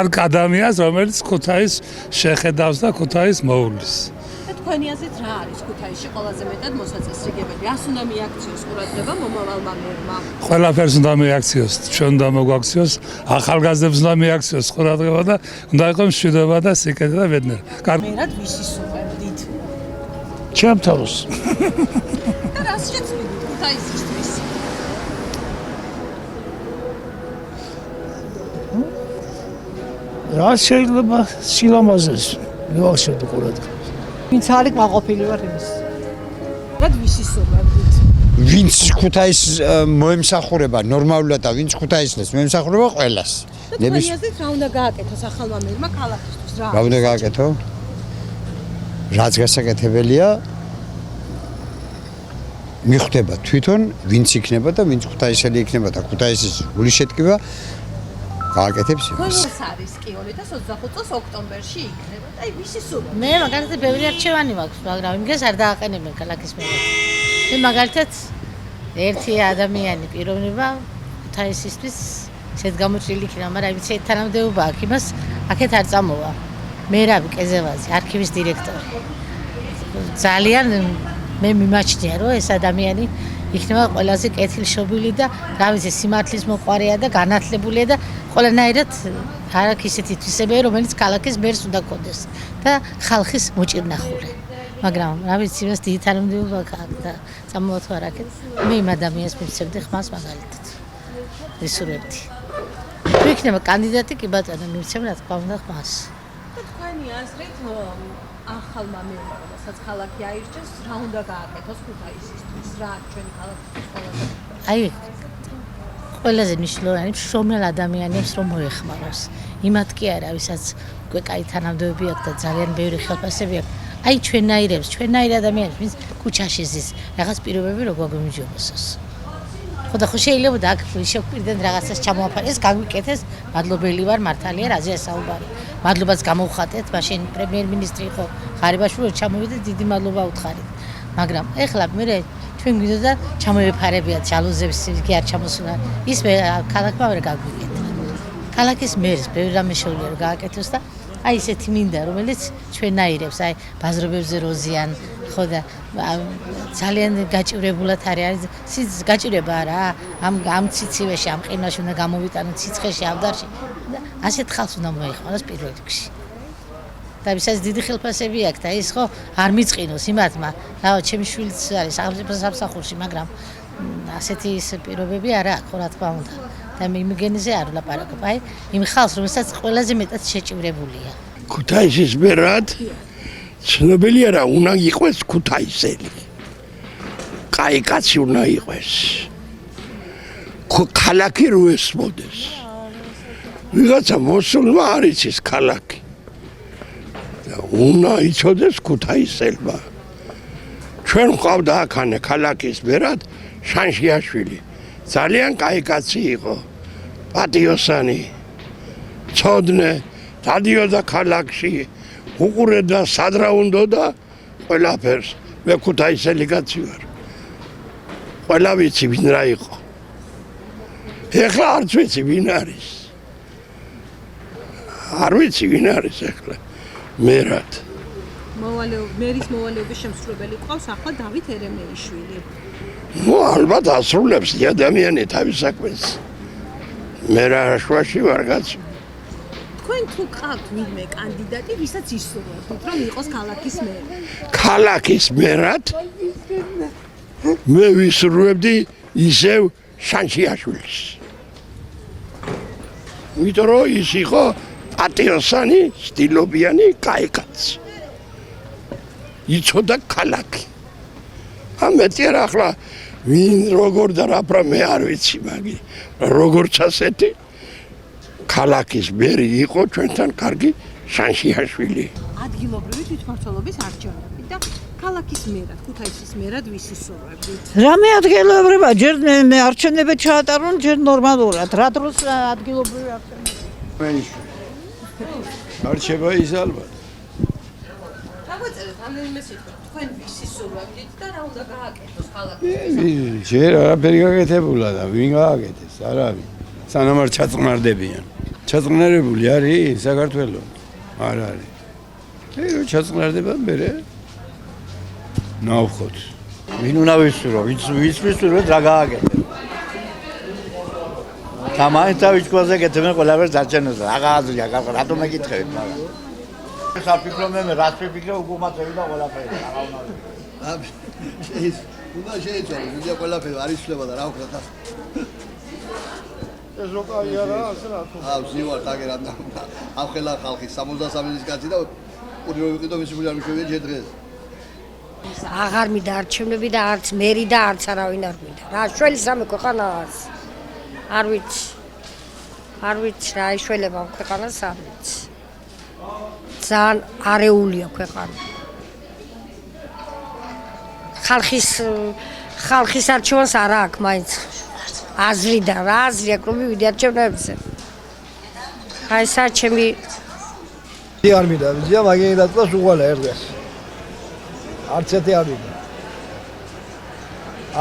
ადამიანს, რომელიც ქუთაის შეხედავს და ქუთაის მოულის. თქვენი აზრით რა არის ქუთაისში ყველაზე მეტად მოსაწესრიგებელი? რას უნდა მიაქციოს ყურადღება მომავალმა მერმა? ყველაფერს უნდა მიაქციოს, ჩვენ უნდა მოგვაქციოს, ახალგაზრდებს უნდა მიაქციოს ყურადღება და უნდა იყოს მშვიდობა და სიკეთე და ბედნიერი. მერად ვისი სურვებდით? ჩემ თავს. და რას შეცვლით ქუთაისისთვის? რა შეიძლება სილამაზეს მივახშობ ყურადღება. ვინც არის მაყოფილი ვარ იმის. რად ვისი სურვებდით? ვინც ქუთაის მოემსახურება ნორმალურად და ვინც ქუთაისლეს მოემსახურება ყველას. ნების რა უნდა გააკეთოს ახალმა მერმა ქალაქისთვის რა? რა უნდა გააკეთო? რაც გასაკეთებელია მიხვდება თვითონ ვინც იქნება და ვინც ქუთაისელი იქნება და ქუთაისის გულის შეტკივა გააკეთებს იმას. ეს არის კი 2025 წელს ოქტომბერში იქნება და აი ვისი სურვები? მე მაგალითად ბევრი არჩევანი მაქვს, მაგრამ იმას არ დააყენებენ ქალაქის მერად. მე მაგალითად ერთი ადამიანი პიროვნება ქუთაისისთვის შედგამოჭრილი იქნება, მაგრამ ვიცი თანამდებობა აქვს იმას, აქეთ არ წამოვა. მერაბი კეზევაძე, არქივის დირექტორი. ძალიან მე მიმაჩნია, რომ ეს ადამიანი იქნება ყველაზე კეთილშობილი და რა ვიცი, სიმართლის მოყვარეა და განათლებულია და ყველანაირად არ აქვს ისეთი თვისებები, რომელიც ქალაქის მერს უნდა გქონდეს და ხალხის მოჭირნახული. მაგრამ რა ვიცი, იმას დიდი თანამდებობა აქვს და წამოვა თუ არ აქეთ, მე იმ ადამიანს მივცემდი ხმას მაგალითად. ვისურვებდი. თუ იქნება კანდიდატი, კი ბატონო, მივცემ რა თქმა უნდა ხმას. და თქვენი აზრით ახალმა მერმა, რომელსაც ქალაქი აირჩევს, რა უნდა გააკეთოს ქუთაისისთვის? რა ჩვენი ქალაქისთვის ყველაზე? აი ყველაზე მნიშვნელოვანი შრომელ ადამიანებს რომ მოეხმაროს. იმათ კი არა, ვისაც უკვე კაი თანამდებობები აქვს და ძალიან ბევრი ხელფასები აქვს. აი ჩვენნაირ ადამიანებს, ვინც ქუჩაში ზის, რაღაც პირობები როგორ გვიმჯობოსოს. ხოდა ხო შეიძლება და აქ შეგვირდნენ რაღაცას ჩამოაფარეს, ეს გაგვიკეთეს, მადლობელი ვარ, მართალია, რაზეა საუბარი. მადლობას გამოვხატეთ, მაშინ პრემიერ-მინისტრი იყო ღარიბაშვილი, ჩამოვიდა, დიდი მადლობა უთხარით. მაგრამ ეხლა მე ჩვენ გვინდოდა ჩამოეფარებიათ ჯალუზებს იგი არ ჩამოსულა. ის მე ქალაქმა ვერ გაგვიკეთა. ქალაქის მერს ბევრი რამე შეუძლია რომ გააკეთოს და აი ესეთი მინდა რომელიც ჩვენნაირებს აი ბაზრობებზე როზიან ხო და ძალიან გაჭირებულად არის გაჭირება არა ამ ციცივეში ამ ყინაში უნდა გამოვიტანო ციცხეში ავდარში და ასეთ ხალხს უნდა მოეხმაროს პირველ რიგში. და ვისაც დიდი ხელფასები აქვს და ის ხო არ მიწყინოს იმათმა რა ჩემი შვილიც არის სამსახურში მაგრამ ასეთი ის პირობები არა აქვს რა თქმა უნდა და მე იმგენზე არ ვლაპარაკობ აი იმ ხალხს რომელსაც ყველაზე მეტად შეჭირებულია ქუთაისის მერად ცნობილია რა უნდა იყოს ქუთაისელი კაი კაცი უნდა იყოს ქალაქი რო ესმოდეს ვიღაცა მოსულმა არ იცის ქალაქი უნდა იცოდეს ქუთაისელმა. ჩვენ ყავდა აქანე ქალაქის მერად შანშიაშვილი. ძალიან კაი კაცი იყო. პატიოსანი. ცოდნე, დადიოდა ქალაქში, უყურებდა სად რა უნდა და ყველაფერს. მე ქუთაისელი კაცი ვარ. ყველა ვიცი ვინ რა იყო. ეხლა არც ვიცი ვინ არის. არ ვიცი ვინ არის ეხლა. მერად მერის მოვალეობის შემსრულებელი ყავს ახლა დავით ერემეიშვილი. ნუ ალბათ ასრულებს ადამიანი თავის საქმეს. მე რა შვაში ვარ კაცი. თქვენ თუ ყავთ ვინმე კანდიდატი, ვისაც ისურვებთ, რომ იყოს ქალაქის მერი? ქალაქის მერად მე ვისურვებდი ისევ შანშიაშვილს. ვიტყვი რომ ის იყო პატიოსანი, სტილობიანი, კაი კაცი. იცოდა ქალაქი. ამეთი რა ახლა ვინ როგორ და რა მე არ ვიცი მაგი. როგორც ასეთი ქალაქის მერი იყო ჩვენთან კარგი შანშიაშვილი. ადგილობრივი თვითმმართველობის არჩევნები და ქალაქის მერად, ქუთაისის მერად ვისი სურვებდით? რამე ადგილობრივია, ჯერ მე არჩევნები ჩაატარონ, ჯერ ნორმალურად. რა დროს ადგილობრივი არჩევნები? არჩება ის ალბათ. დაგვეწერეთ ამდენიმე სიტყვა. თქვენ ვისი სურვებდით და რა უნდა გააკეთოს ქალაქში? ჯერ არაფერი გაკეთებულა და ვინ გააკეთეს? არავინ. სანამ არ ჩაწყნარდებიან. ჩაწყნარებული არის საქართველო? არ არის. რომ ჩაწყნარდება მერე ნავხოთ. ვინ უნდა ვისურვო? ვის ვისურვოთ რა გააკეთე? თამაში თავისკოზე გეთმენ ყველაფერს დაჩენოს. რა გააზრია, რატომ მეკითხებით მაგრამ? ხარ ფიქრო მე რას ფიქრე უკუმაცები და ყველაფერი. რა უნდა ის უნდა შეეცვალოს, ვიდეო ყველაფერი არის შლება და რა ვქნა და ეს როკაია რა, ასე რა თქმა უნდა. ვზივარ თაგერად და ამ ხელა ხალხი 73 წლის კაცი და პური რო ვიყიდო მისი პული არ მიშვებია ჯერ დღეს. აღარ მინდა არჩევნები და არც მერი და არც არავინ არ მინდა. რა შველი სამი ქვეყანა არის. არ ვიცი. არ ვიცი რა იშველება ქვეყანას არ ვიცი. ძალიან არეულია ქვეყანა. ხალხის არჩევანს არა აქვს მაინც. აზრიდან რა აზრი აქვს რომ მივიდი არჩევნებზე. აი ეს ჩემი არ მინდა ვიზია მაგინი დაწყვას უყალა ერთგას არც ერთი არ მინდა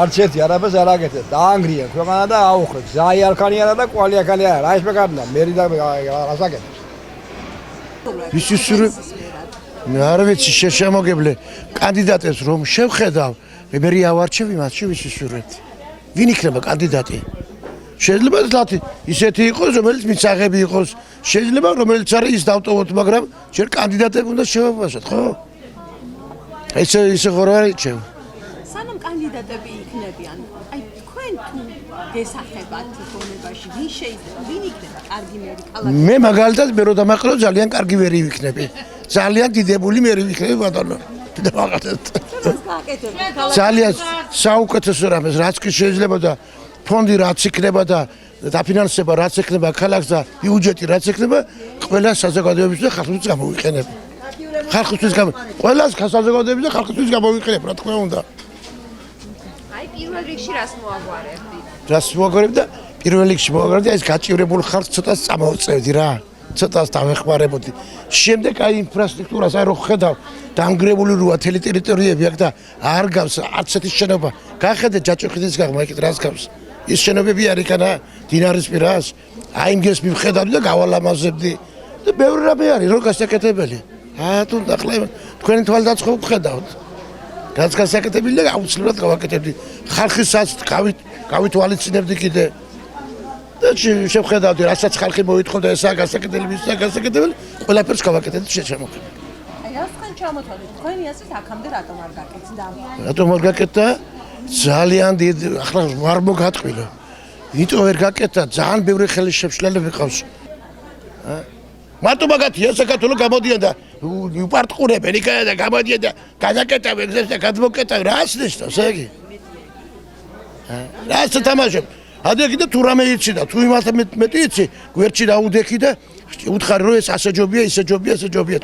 არც ერთი არაფერს არ აკეთებ დაანგრიან ქვეყანა და აუხრეთ ზაი არქანი არა და კვალი არქანი არა რა ის მეკარდა მერი და რას აკეთებს ვისისური მე არ ვიცი შემოგებლე კანდიდატებს რომ შევხედავ მე მერი ავარჩევი მათში ვისისურვებთ ვინ იქნება კანდიდატი შეიძლება თათი ისეთი იყოს რომელიც მიცაღები იყოს შეიძლება რომელიც არის ის დავტოვოთ მაგრამ ჯერ კანდიდატები უნდა შევაფასოთ ხო ესე ხარ არის ჩემ სანამ კანდიდატები იქნებიან აი თქვენ თუ გესახებათ გონებაში ვინ შეიძლება ვინ იქნება კარგი მერი ქალაქში მე მაგალითად მე რო დამაყრო ძალიან კარგი მერი ვიქნები ძალიან დიდებული მერი ვიქნები ბატონო ძალიან საუკეთესო რამეს რაც კი შეიძლება და ფონდი რაც იქნება და დაფინანსება რაც იქნება ქალაქს და ბიუჯეტი რაც იქნება ყველა საზოგადოების და ხალხის გამოვიყენებ ხალხისთვის ყველა საზოგადოების და ხალხისთვის გამოვიყენებ რა თქმა უნდა აი პირველ რიგში რას მოაგვარებდი რას მოაგვარებდი და პირველ რიგში მოაგვარებდი ეს გაჭირებულ ხალხს ცოტას წამოვწევდი რა ცოტას დავეხმარებოდი შემდეგ აი ინფრასტრუქტურას აი რო ხედავ დამგრებული როა თელი ტერიტორიები აქ და არ გავს არც ერთი შენობა გახედე ჯაჭუხეთის გაღმა იქით რას გავს ის შენობები არ იქანა დინარის პირას აი იმგეს მივხედავდი და გავალამაზებდი და ბევრი რამე არის რო გასაკეთებელი თუნდა ახლა თქვენი თვალდაწყო ვხედავთ რაც გასაკეთებელი და აუცილებლად გავაკეთებდი ხალხისაც გავითვალისწინებდი კიდე და შევხედავდი რასაც ხალხი მოითხოვდა ესაა გასაკეთებელი ისაა გასაკეთებელი ყველაფერს გავაკეთებდი შეჩემოქმედი აი რას თქვენ ჩამოთვალეთ თქვენი ასეთ აქამდე რატომ არ გაკეთდა რატომ არ გაკეთდა ძალიან დიდ ახლა არ მოგატყვილო იმიტომ ვერ გაკეთდა ძალიან ბევრი ხელი შეშლელები ყავს მარტო მაგათია საქართველოს გამოდიან და უპარტყურებენ იქა და გამოდიან და გადაკეტავენ გზებს და გადმოკეტავენ რას ნიშნავს ეგ რას თამაშობ ადექი და თუ რამე იცი და თუ იმათ მეტი იცი გვერდში დაუდექი და უთხარი რომ ეს ასე ჯობია ისე ჯობია ესე ჯობია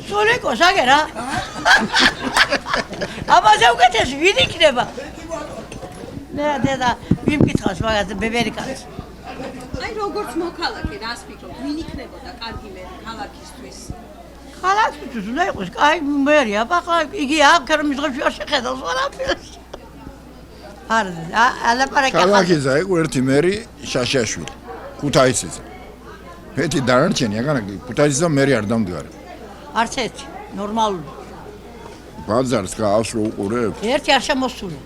სულიკო საგერა აბაზე უკეთესი ვინ იქნება და ვინ მკითხავს მაგაზე ბებერიკას აი როგორც მოქალაქე რას ფიქრობ ვინ იქნებოდა კარგი მერი ქალაქისთვის ქალაქისთვის უნდა იყოს კაი მერი აბა იგი აქ რომ მისღებში არ შეხედავს ყველაფერს ალაპარაკი ქალაქის აი ერთი მერი შაშაშვილი ქუთაისის მეტი დანარჩენი აგანა ქუთაისის მერი არ დამდგარა არც ერთი ნორმალური ბაზარს გაავს რო უყურებ ერთი არ შემოსულა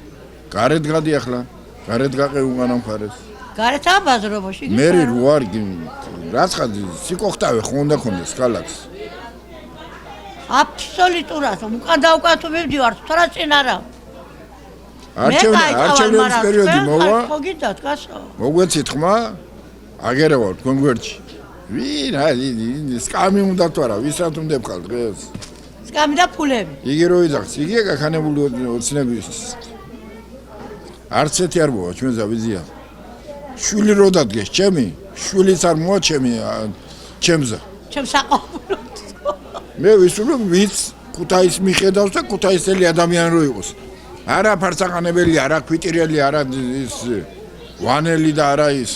გარეთ გადი ახლა გარეთ გაყე უღანამ ხარეს გარეთ აბაზრობაში მერი რო არ რაც ხადი სიკოხტავე ხო უნდა კონდეს ქალაქს აბსოლუტურად უკან და უკან თუ მივდივარ თორა წინ არა არჩევნების პერიოდი მოვა მოგიდათ გასო მოგვეცით ხმა აგერევა თქვენ გვერდში ვინ აი სკამი უნდა თვარა ვისაც უნდა ხალ დღეს სკამი და ფულები იგი რო იძახს იგი გახანებული ოცნების არც ერთი არ მოვა ჩვენ ზავიზია შვილი რო დადგეს ჩემი შვილიც არ მოვა ჩემზე ჩემ საყოველო მე ვისურვებ ვინც ქუთაისს მიხედავს და ქუთაისელი ადამიანი რო იყოს არა ფარსაყანებელი არა ქვიტირელი არა ის ვანელი და არა ის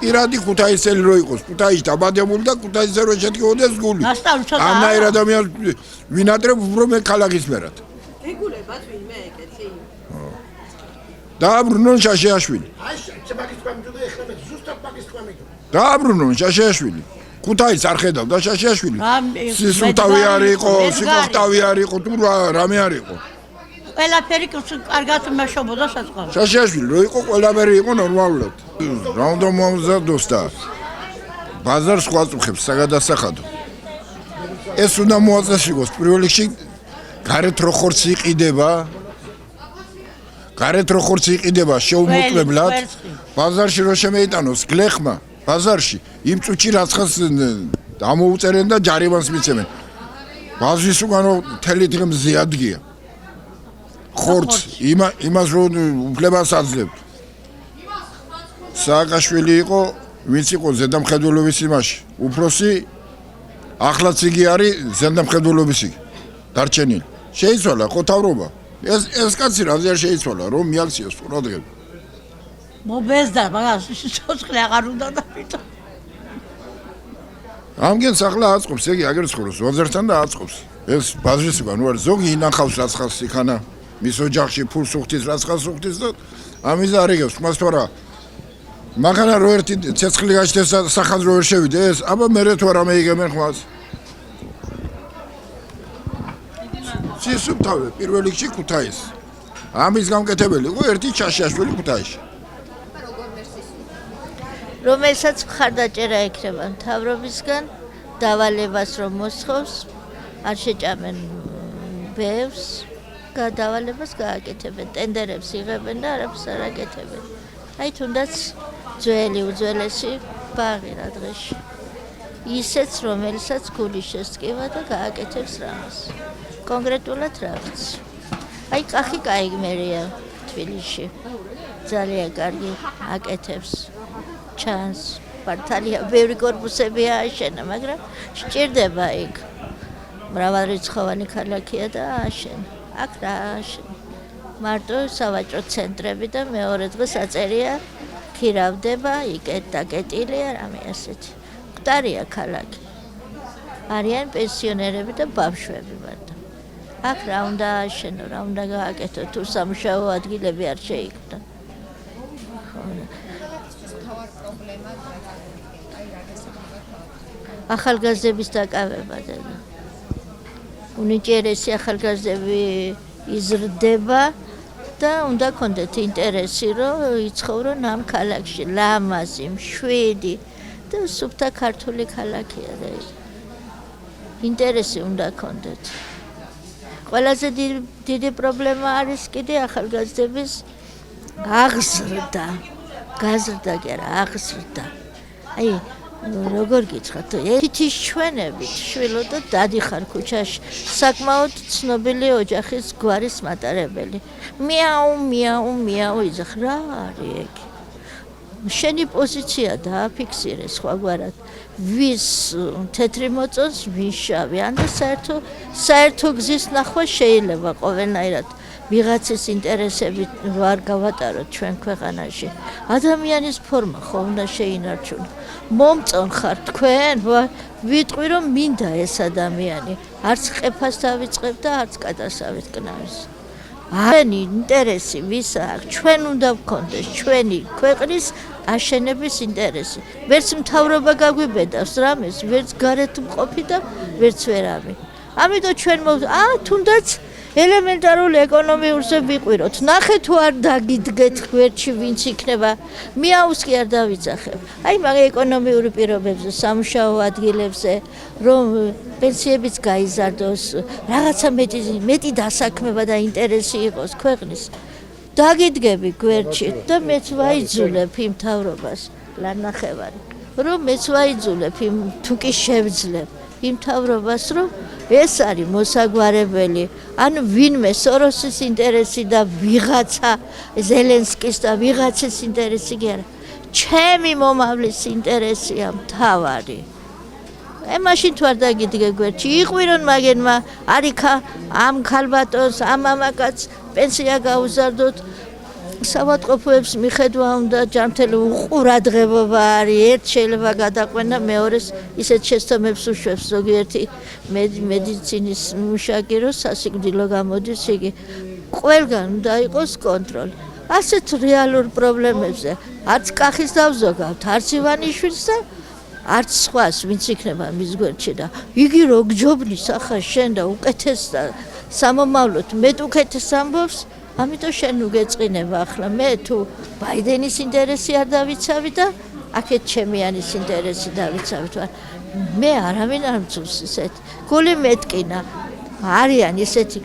ირადი ქუთაისელი რო იყოს ქუთაისში დაბადებული და ქუთაისზე რო შედგოდეს გული ამნაირ ადამიანს ვინატრებ უფრო მე ქალაქის მერად ეგულებათ ვინმე ეკეთი და ბრუნონ შაშიაშვილი აი მაგის თქვა მიდო ეხლა მე ზუსტად მაგის თქვა მიდო დააბრუნონ შაშიაშვილი. ქუთაისს არ ხედავდა შაშიაშვილი. სისუფთავი არ იყო, სიკოხტავი არ იყო, თუ რამე არ იყო. ყველაფერი კარგად მეშობოდა საწყალ. შაშიაშვილი რო იყო, ყველაფერი იყო ნორმალურად. რა უნდა მომზადოს და ბაზარს სხვა წუხებს საგადასახადო. ეს უნდა მოაწესრიგოს პირველ რიგში გარეთ რო ხორცი იყიდება. გარეთ რო ხორცი იყიდება შეუმოკლებლად. ბაზარში რო შემეიტანოს გლეხმა ბაზარში იმ წუთში რაცხას ამოუწერენ და ჯარიმანს მიცემენ. ბაზრის უკანო მთელი დღე მზიადგია. ხორც იმას რო უფლებას აძლევთ. სააკაშვილი იყო, ვინც იყო ზედამხედველობის იმაში. უფროსი ახლაც იგი არის ზედამხედველობის იგი. დარჩენილი. შეიცვალა ხო თავრობა. ეს კაცი რაზე არ შეიცვალა რომ მიაქციოს ყურადღება. მობეზდა მაგას სოცხლე აღარ უნდა და ვიტო. ამგენს ახლა აწყობს, იგი აგერ ცხოვრობს, ვაძერთან და აწყობს. ეს ბაზრის უკან ვარ ზოგი ინახავს რაცხას იქანა. მის ოჯახში ფულს უხდის რაცხას უხდის და ამის არიგებს მას თორა მაგანა რო ერთი ცეცხლი გაჩნდეს და სახანძრო ვერ შევიდე ეს აბა მერე თუ არა მეიგებენ ხმას. სისუფთავე პირველ რიგში ქუთაისს. ამის გამკეთებელი იყო ერთი ჩაშიაშვილი ქუთაისში. რომელსაც მხარდაჭერა ექნება მთავრობისგან, დავალებას რომ მოსხოვს, არ შეჭამენ ბევრს, დავალებას გააკეთებენ, ტენდერებს იღებენ და არაფერს არ აკეთებენ. აი თუნდაც ძველი უძველესი ბაღი რა დღეში. ისეც რომელსაც გულის შესწკივა და გააკეთებს რამეს. კონკრეტულად რაღაც. აი კახი კაიგმერია თბილისში. ძალიან კარგი აკეთებს. ჩანს პარტალია ბევრი კორპუსები ააშენა, მაგრამ სჭირდება იქ. მრავალრიცხოვანი ქალაქია და ააშენა. აქ რა ააშენა. მარტო სავაჭრო ცენტრები და მეორე დღეს აწერია ქირავდება, იკეტაკეტილია, რამე ასეთი. მკვდარია ქალაქი. არიან პენსიონერები და ბავშვები მარტო. აქ რა უნდა ააშენო, რა უნდა გააკეთო, თუ სამუშაო ადგილები არ შეიქმნა. ახალგაზრდების დაკავება და უნიჭიერესი ახალგაზრდები იზრდება და უნდა კონდეთ ინტერესი რომ იცხოვრონ ამ ქალაქში, ლამაზი, მშვიდი და სუფთა ქართული ქალაქია და ინტერესი უნდა კონდეთ. ყველაზე დიდი პრობლემა არის კიდე ახალგაზრდების აღზრდა. გაზრდა კი არა, აღზრდა. აი როგორ გითხრათ, თითის ჩვენებით შვილო და დადიხარ ქუჩაში, საკმაოდ ცნობილი ოჯახის გვარის მატარებელი. მიაუ, მიაუ, მიაუ იძახ, რა არის ეგ? შენი პოზიცია დააფიქსირე სხვაგვარად. ვის თეთრი მოწონს, ვის შავი. ან და საერთო გზის ნახვა შეიძლება ყოველნაირად. ვიღაცის ინტერესებით ვარ გავატაროთ ჩვენ ქვეყანაში. ადამიანის ფორმა ხო უნდა შეინარჩუნო. მომწონ ხარ თქვენ? ვიტყვი რომ მინდა ეს ადამიანი. არც ყეფას დავიწყებ და არც კატასავით კნავის. ჩვენი ინტერესი ვისა აქვს? ჩვენ უნდა ვქონდეს ჩვენი ქვეყნის აშენების ინტერესი. ვერც მთავრობა გაგვიბედავს რამეს, ვერც გარეთ მყოფი და ვერც ვერავი. ამიტომ ჩვენ თუნდაც ელემენტარულ ეკონომიურზე ვიყვიროთ. ნახე თუ არ დაგიდგეთ გვერდში ვინც იქნება, მიაუს კი არ დავიძახებ. აი მაგ ეკონომიური პირობებზე, სამუშაო ადგილებზე, რომ პენსიებიც გაიზარდოს, რაღაცა მეტი დასაქმება და ინტერესი იყოს ქვეყნის. დაგიდგები გვერდში და მეც ვაიძულებ იმ მთავრობას, ლანახევარი, რომ მეც ვაიძულებ იმ თუ კი შევძლებ იმ მთავრობას, რომ ეს არის მოსაგვარებელი, ან ვინმე სოროსის ინტერესი და ვიღაცა ზელენსკის და ვიღაცის ინტერესი კი არა. ჩემი მომავლის ინტერესია მთავარი. მაშინ თუ არ დაგიდგე გვერდში, იყვირონ მაგენმა არიქა ამ ქალბატონს, ამ მამაკაც პენსია გაუზარდოთ. სავადმყოფოებს მიხედვა უნდა ჯანმრთელი უყურადღებობა არის. ერთ შეიძლება გადაყვენა, მეორეს ისეთ შეცდომებს უშვებს ზოგიერთი მედიცინის მუშაკი, რომ სასიკვდილო გამოდის იგი. ყველგან უნდა იყოს კონტროლი. ასეთ რეალურ პრობლემებზე არც კახის დავზოგავთ, არც ივანიშვილს და არც სხვას, ვინც იქნება მის გვერდში და იგი რო გჯობნის ახლა შენ და უკეთეს და სამომავლოდ მეტ უკეთეს ამბობს, ამიტომ შენ უგეწყინება ახლა მე თუ ბაიდენის ინტერესი არ დავიცავი და აქეთ ჩემიანის ინტერესი დავიცავით, მე არავინ არ მწუს ისეთ. გული მეტკინა არიან ისეთი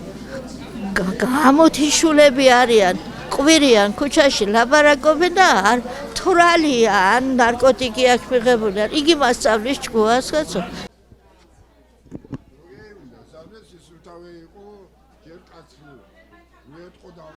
გამოთიშულები არიან, ყვირიან ქუჩაში ლაბარაკობენ და არ თვრალია ან ნარკოტიკი აქვს მიღებული. იგი მასწავლის ჭკუას კაცო.